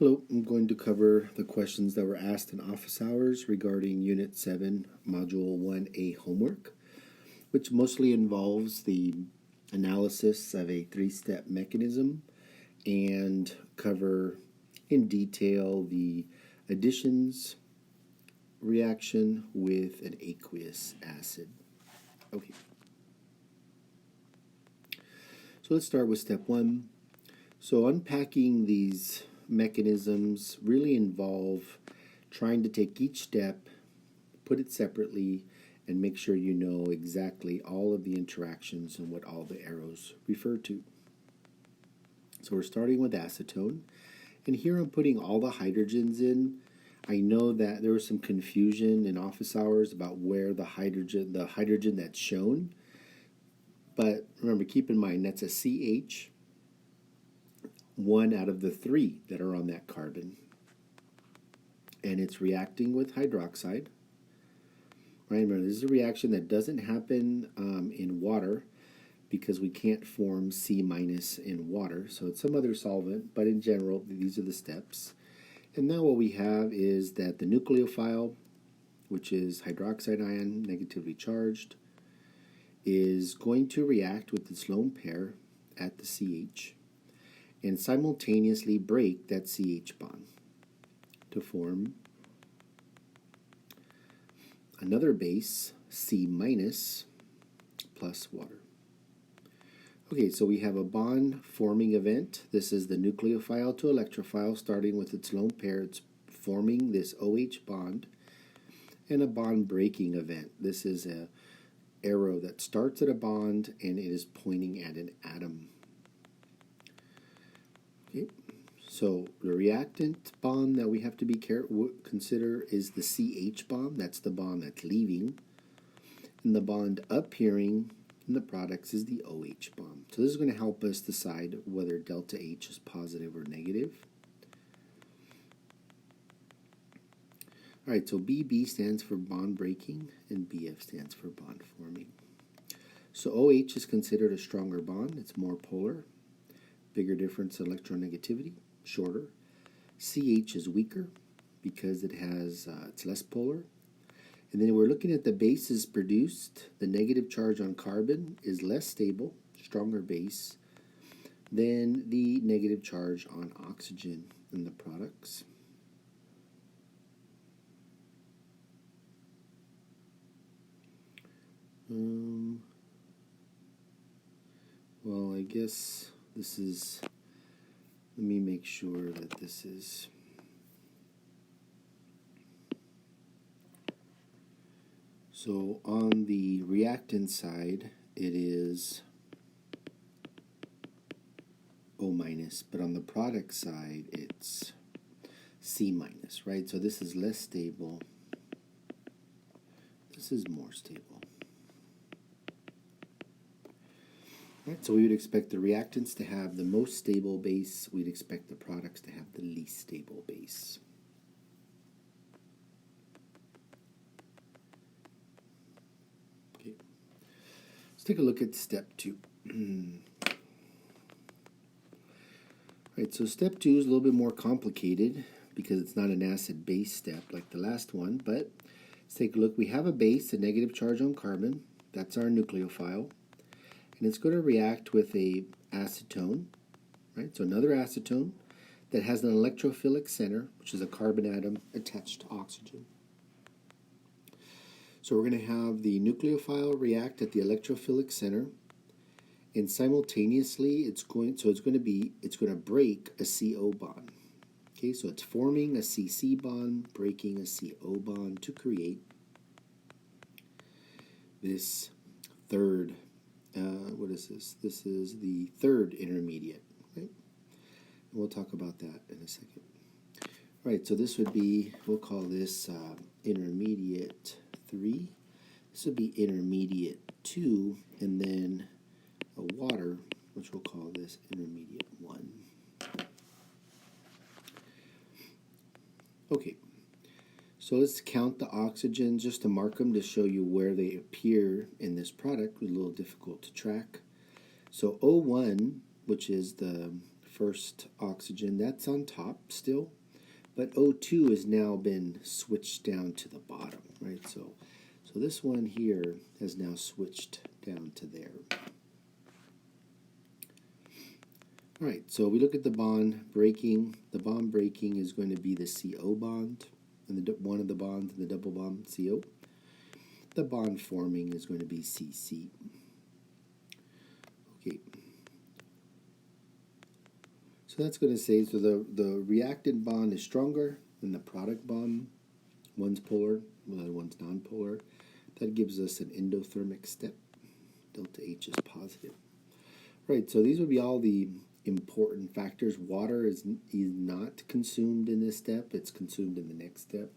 Hello, I'm going to cover the questions that were asked in office hours regarding Unit 7, Module 1A homework, which mostly involves the analysis of a three-step mechanism and cover in detail the additions reaction with an aqueous acid. Okay. So let's start with step 1. So unpacking these mechanisms really involve trying to take each step, put it separately, and make sure you know exactly all of the interactions and what all the arrows refer to. So we're starting with acetone, and here I'm putting all the hydrogens in. I know that there was some confusion in office hours about where the hydrogen that's shown, but remember, keep in mind that's a CH, one out of the three that are on that carbon, and it's reacting with hydroxide. Right, remember, this is a reaction that doesn't happen in water because we can't form C- in water, so it's some other solvent, but in general these are the steps. And now what we have is that the nucleophile, which is hydroxide ion, negatively charged, is going to react with its lone pair at the CH and simultaneously break that CH bond to form another base, C- plus water. Okay, so we have a bond forming event. This is the nucleophile to electrophile starting with its lone pair. It's forming this OH bond, and a bond breaking event. This is an arrow that starts at a bond and it is pointing at an atom. Okay, so the reactant bond that we have to consider is the CH bond. That's the bond that's leaving. And the bond appearing in the products is the OH bond. So this is going to help us decide whether delta H is positive or negative. All right, so BB stands for bond breaking and BF stands for bond forming. So OH is considered a stronger bond. It's more polar. Bigger difference in electronegativity, shorter. CH is weaker because it's less polar. And then we're looking at the bases produced. The negative charge on carbon is less stable, stronger base, than the negative charge on oxygen in the products. Well, I guess this is, let me make sure that this is, so on the reactant side it is O-, but on the product side it's C-, right? So this is less stable, this is more stable. Right, so we would expect the reactants to have the most stable base. We'd expect the products to have the least stable base. Okay, let's take a look at step 2. Right, so step 2 is a little bit more complicated because it's not an acid-base step like the last one, but let's take a look. We have a base, a negative charge on carbon. That's our nucleophile. And it's going to react with a acetone, right? So another acetone that has an electrophilic center, which is a carbon atom attached to oxygen. So we're going to have the nucleophile react at the electrophilic center, and simultaneously it's going to break a CO bond. Okay, so it's forming a CC bond, breaking a CO bond to create this third. What is this? This is the third intermediate, right? And we'll talk about that in a second. All right, so this would be, we'll call this intermediate 3. This would be intermediate 2, and then a water, which we'll call this intermediate 1. Okay, so let's count the oxygens just to mark them to show you where they appear in this product. It's a little difficult to track. So O1, which is the first oxygen, that's on top still, but O2 has now been switched down to the bottom, right? So this one here has now switched down to there. All right, so we look at the bond breaking. The bond breaking is going to be the CO bond, and one of the bonds in the double bond, CO. The bond forming is going to be CC. Okay. So that's going to say, so the reactant bond is stronger than the product bond. One's polar, the other one's nonpolar. That gives us an endothermic step. Delta H is positive. Right, so these would be all the important factors. Water is not consumed in this step. It's consumed in the next step.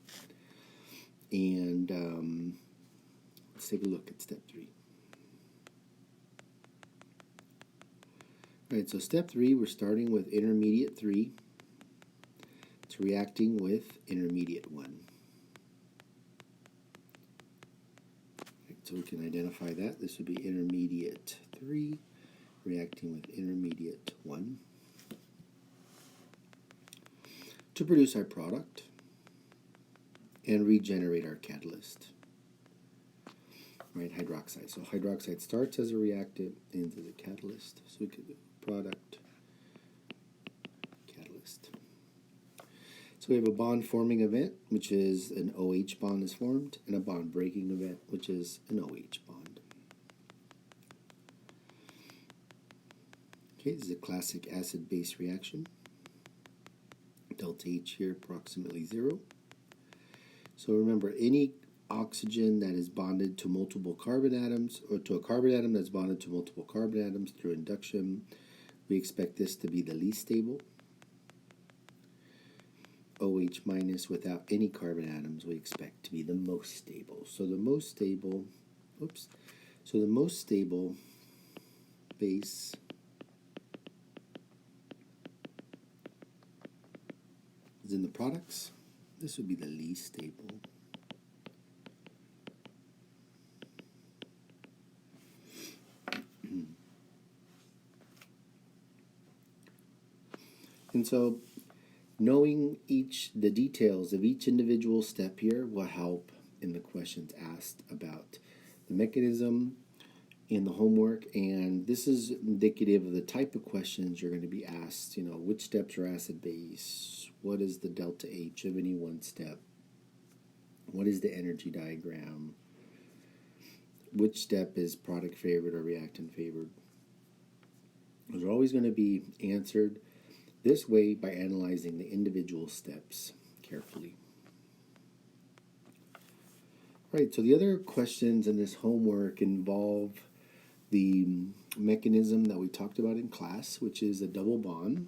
And let's take a look at step 3. All right, so step 3, we're starting with intermediate 3. It's reacting with intermediate 1. Right, so we can identify that. This would be intermediate 3. Reacting with intermediate 1 to produce our product and regenerate our catalyst. Right, hydroxide. So hydroxide starts as a reactant, ends as a catalyst. So we could do product, catalyst. So we have a bond forming event, which is an OH bond is formed, and a bond breaking event, which is an OH bond. Okay, this is a classic acid-base reaction. Delta H here approximately 0. So remember, any oxygen that is bonded to multiple carbon atoms, or to a carbon atom that's bonded to multiple carbon atoms through induction, we expect this to be the least stable. OH minus without any carbon atoms we expect to be the most stable. So the most stable, base is in the products. This would be the least stable. And so knowing the details of each individual step here will help in the questions asked about the mechanism in the homework, and this is indicative of the type of questions you're going to be asked. Which steps are acid base? What is the delta H of any one step? What is the energy diagram? Which step is product favored or reactant favored? Those are always going to be answered this way by analyzing the individual steps carefully. Right, so the other questions in this homework involve the mechanism that we talked about in class, which is a double bond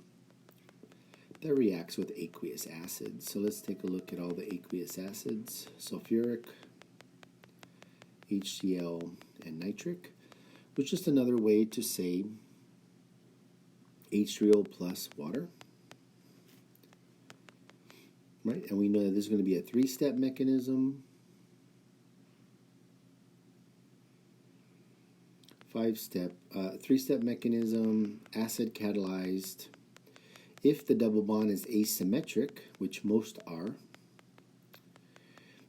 that reacts with aqueous acids. So let's take a look at all the aqueous acids. Sulfuric, HCl, and nitric, which is just another way to say H3O plus water. Right, and we know that this is going to be a 3-step mechanism. 3-step mechanism, acid catalyzed. If the double bond is asymmetric, which most are,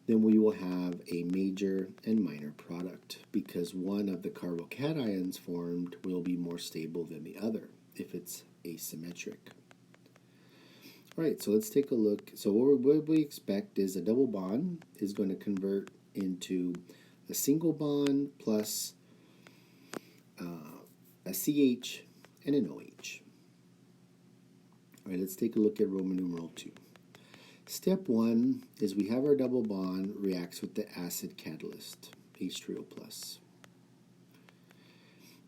then we will have a major and minor product, because one of the carbocations formed will be more stable than the other if it's asymmetric. All right, so let's take a look. So what we expect is a double bond is going to convert into a single bond plus a CH and an OH. All right, let's take a look at Roman numeral 2. Step 1 is we have our double bond reacts with the acid catalyst, H3O+.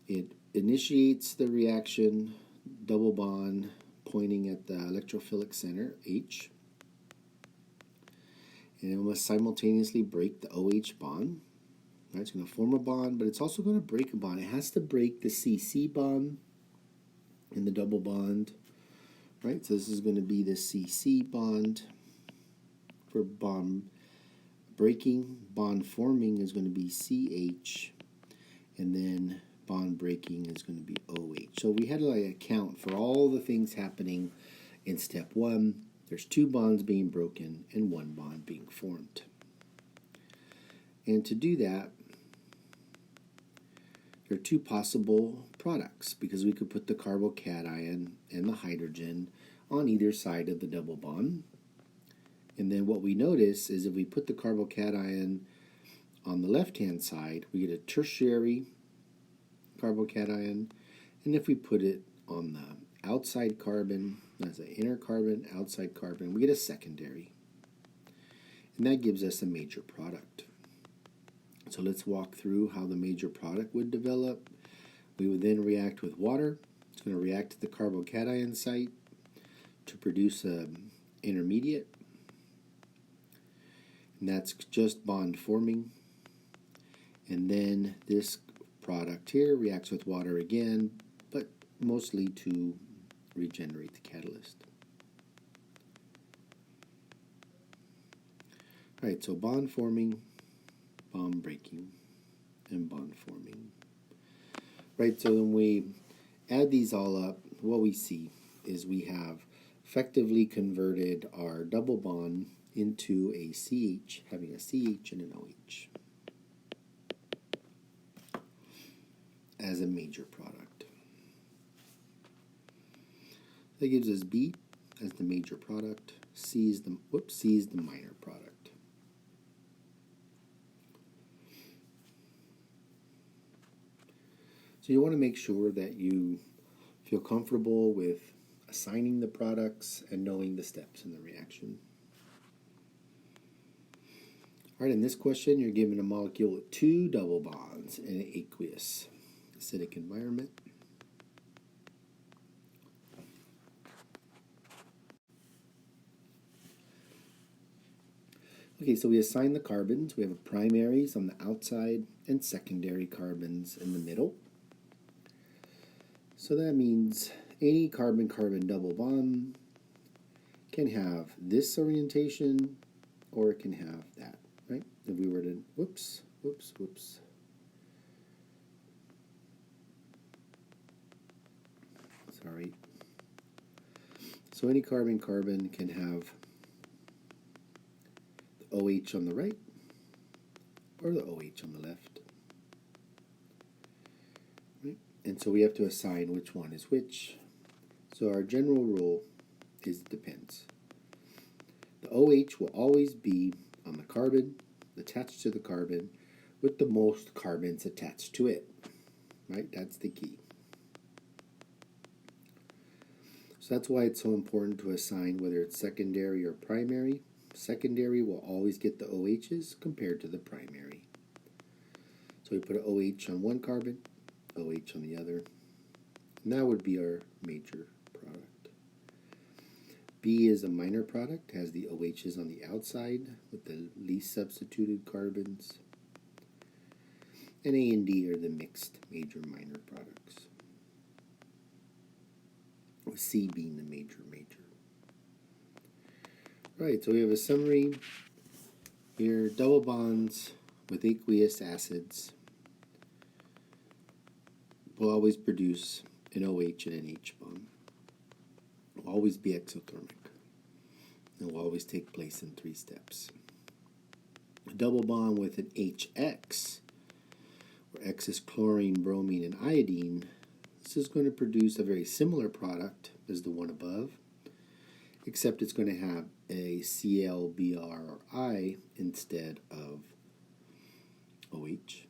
It initiates the reaction, double bond pointing at the electrophilic center, H. And it must simultaneously break the OH bond. Right, it's going to form a bond, but it's also going to break a bond. It has to break the CC bond in the double bond. Right, so this is going to be the CC bond for bond breaking. Bond forming is going to be CH, and then bond breaking is going to be OH. So we had to account for all the things happening in step 1. There's 2 bonds being broken and 1 bond being formed. And to do that, there are 2 possible products because we could put the carbocation and the hydrogen on either side of the double bond. And then what we notice is if we put the carbocation on the left-hand side, we get a tertiary carbocation, and if we put it on the outside carbon, that's an inner carbon, outside carbon, we get a secondary. And that gives us a major product. So let's walk through how the major product would develop. We would then react with water. It's going to react to the carbocation site to produce an intermediate. And that's just bond forming. And then this product here reacts with water again, but mostly to regenerate the catalyst. All right, so bond forming, bond breaking, and bond forming. Right, so when we add these all up, what we see is we have effectively converted our double bond into a CH, having a CH and an OH as a major product. That gives us B as the major product, C is the minor product. So you want to make sure that you feel comfortable with assigning the products and knowing the steps in the reaction. All right, in this question, you're given a molecule with 2 double bonds in an aqueous acidic environment. Okay, so we assign the carbons. We have primaries on the outside and secondary carbons in the middle. So that means any carbon-carbon double bond can have this orientation or it can have that, right? If we were to, whoops. Sorry. So any carbon-carbon can have the OH on the right or the OH on the left. Right? And so we have to assign which one is which. So our general rule is it depends. The OH will always be on the carbon, attached to the carbon, with the most carbons attached to it. Right? That's the key. So that's why it's so important to assign whether it's secondary or primary. Secondary will always get the OHs compared to the primary. So we put an OH on one carbon, OH on the other, and that would be our major product. B is a minor product, has the OHs on the outside with the least substituted carbons. And A and D are the mixed major-minor products, with C being the major. Right, so we have a summary here. Double bonds with aqueous acids will always produce an OH and an H bond. It will always be exothermic. It will always take place in 3 steps. A double bond with an HX, where X is chlorine, bromine, and iodine, this is going to produce a very similar product as the one above, except it's going to have a Cl, Br, or I instead of OH.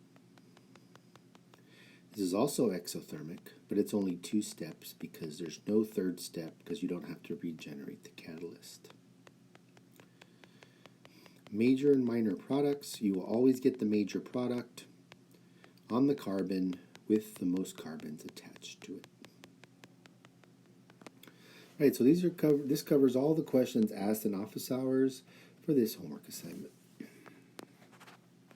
This is also exothermic, but it's only 2 steps because there's no 3rd step because you don't have to regenerate the catalyst. Major and minor products, you will always get the major product on the carbon with the most carbons attached to it. Right, so this covers all the questions asked in office hours for this homework assignment.